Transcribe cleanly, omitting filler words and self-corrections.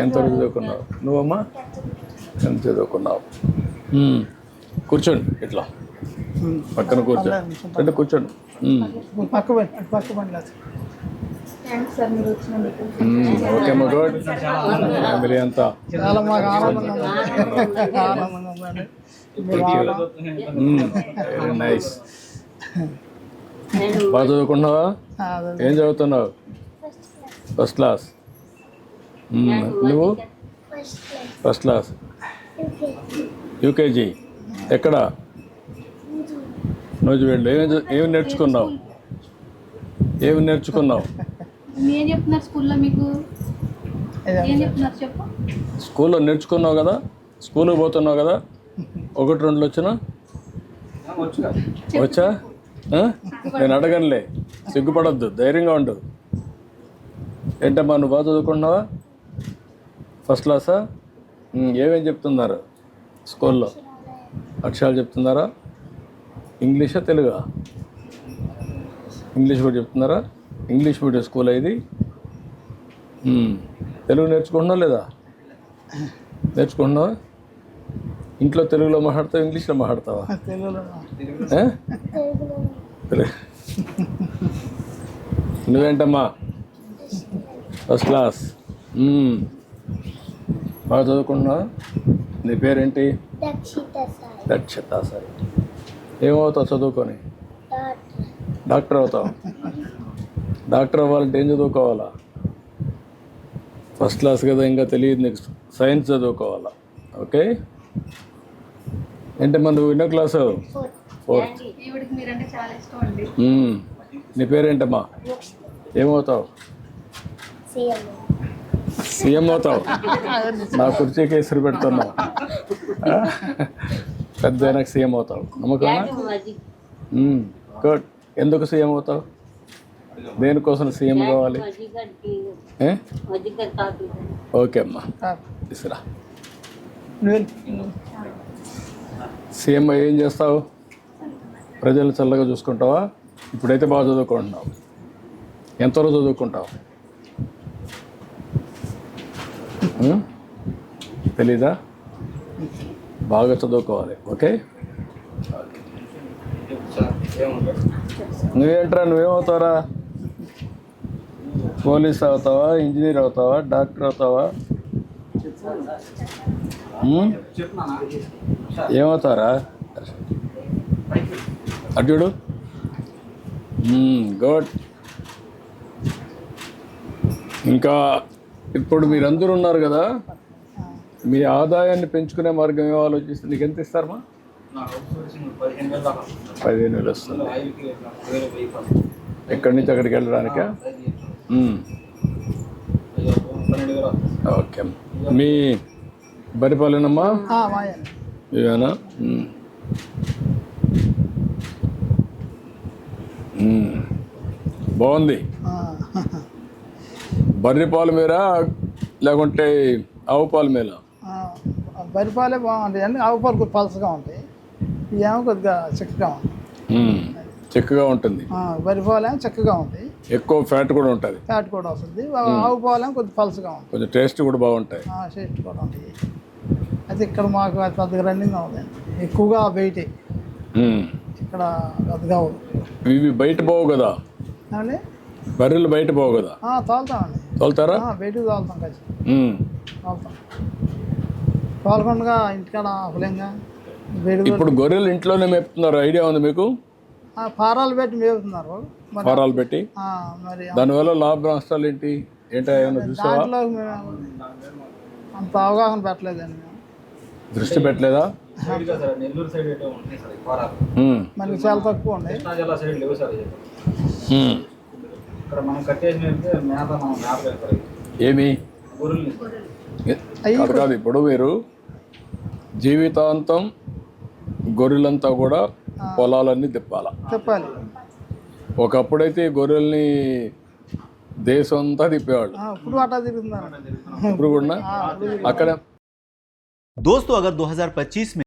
ఎంత చదువుకున్నావు నువ్వమ్మా? ఎంత చదువుకున్నావు? కూర్చోండి, ఇట్లా పక్కన కూర్చోండి, అంటే కూర్చోండి. ఓకే అమ్మా, గుడ్. ఫ్యామిలీ అంతా వెరీ నైస్. బాగా చదువుకున్నావా? ఏం చదువుతున్నావు? First class. నువ్వు? First class. యూకేజీ. ఎక్కడ? నూజివీడులో. ఏమి నేర్చుకున్నావు? ఏమి నేర్చుకున్నావు? స్కూల్లో నేర్చుకున్నావు కదా, స్కూల్కి పోతున్నావు కదా, 1-2 వచ్చినా? వచ్చా? నేను అడగనులే, సిగ్గుపడద్దు, ధైర్యంగా ఉండు. ఏంటమ్మా, నువ్వు బాగా చదువుకుంటున్నావా? ఫస్ట్ క్లాసా? ఏమేమి చెప్తున్నారు స్కూల్లో? అక్షరాలు చెప్తున్నారా? ఇంగ్లీషా తెలుగా? ఇంగ్లీష్ కూడా చెప్తున్నారా? ఇంగ్లీష్ మీడియం స్కూల్ ఇది. తెలుగు నేర్చుకుంటున్నావు లేదా? నేర్చుకుంటున్నావా? ఇంట్లో తెలుగులో మాట్లాడతావా, ఇంగ్లీష్లో మాట్లాడతావా? నువ్వేంటమ్మా? First class. బాగా చదువుకుంటున్నావా? నీ పేరేంటి? దక్షిత సాయి. ఏమవుతావు చదువుకొని? డాక్టర్ అవుతావు. డాక్టర్ అవ్వాలంటే ఏం చదువుకోవాలా? ఫస్ట్ క్లాస్ కదా, ఇంకా తెలియదు నీకు. సైన్స్ చదువుకోవాలా. ఓకే. ఏంటమ్మా నువ్వు ఎన్నో క్లాసు? 4th. నీ పేరేంటమ్మా? ఏమవుతావు? సీఎం అవుతావు. నా కుర్చీకి ఎసురు పెడుతున్నావు. పెద్ద నాకు సీఎం అవుతావు నమ్మకమా? గుడ్. ఎందుకు సీఎం అవుతావు? దేనికోసం సీఎం కావాలి? ఓకే అమ్మా, తీసురా. సీఎం ఏం చేస్తావు? ప్రజలు చల్లగా చూసుకుంటావా? ఇప్పుడైతే బాగా చదువుకుంటున్నావు. ఎంతవరకు చదువుకుంటావు? తెలీదా? బాగా చదువుకోవాలి. ఓకే. నువ్వేంట్రా, నువ్వేమవుతావురా? పోలీస్ అవుతావా, ఇంజనీర్ అవుతావా, డాక్టర్ అవుతావా? ఏమవుతారా? అడ్డు. గుడ్. ఇంకా ఇప్పుడు మీరందరూ ఉన్నారు కదా, మీ ఆదాయాన్ని పెంచుకునే మార్గం ఏమో ఆలోచిస్తే నీకు ఎంత ఇస్తారమ్మా? 15,000 వస్తుంది. ఎక్కడి నుంచి అక్కడికి వెళ్ళడానికా? ఓకే. మీ బరిపాలేనమ్మా? ఇవేనా? బాగుంది. బర్రె పాలు మీరా లేకుంటే ఆవు పాలు మీరా? బర్రె పాలే బాగుంటాయి అండి. ఆవు పాలు కొద్దిగా పలసగా ఉంటాయి, ఇవేమో కొద్దిగా చిక్కగా ఉంటాయి. చిక్కగా ఉంటుంది. బర్రె పాలేమో చిక్కగా ఉంటాయి, ఎక్కువ ఫ్యాట్ కూడా ఉంటుంది. ఫ్యాట్ కూడా వస్తుంది. ఆవు పాలేమో కొద్దిగా పలసగా ఉంటాయి, కొంచెం టేస్ట్ కూడా బాగుంటాయి. టేస్ట్ కూడా ఉంటాయి. అయితే ఇక్కడ మాకు పెద్దగా రన్నింగ్ అవుతుంది, ఎక్కువగా బయటే. ఇక్కడ పెద్దగా ఇవి బయట పోవు కదా, బర్రెలు బయట పోవు కదా? తోలుతామండి. తోలుతారా? బయటకు తోలుతాం కలిసి తోలుతాం. తోలకుండా ఇంటికాడ ఆపలేంగా. ఇప్పుడు గొర్రెలు ఇంట్లోనే మేపుతున్నారు, ఐడియా ఉంది మీకు? ఫారాలు పెట్టి మేపుతున్నారు. ఫారాలు పెట్టి. మరి దానివల్ల లాభ నష్టాలు ఏంటి ఏమైనా చూసావా? దాంట్లో అంత అవగాహన పెట్టలేదండి, దృష్టి పెట్టలేదా? మనకి చాలా తక్కువ ఉన్నాయి. ఏమి కాదు. ఇప్పుడు మీరు జీవితాంతం గొర్రెలంతా కూడా పొలాలన్నీ తిప్పాలి. ఒకప్పుడైతే గొర్రెల్ని దేశం అంతా తిప్పేవాళ్ళు, ఇప్పుడు అట్లా తిరుగుతున్నారు. ఇప్పుడు కూడా అక్కడ. दोस्तों अगर 2025 में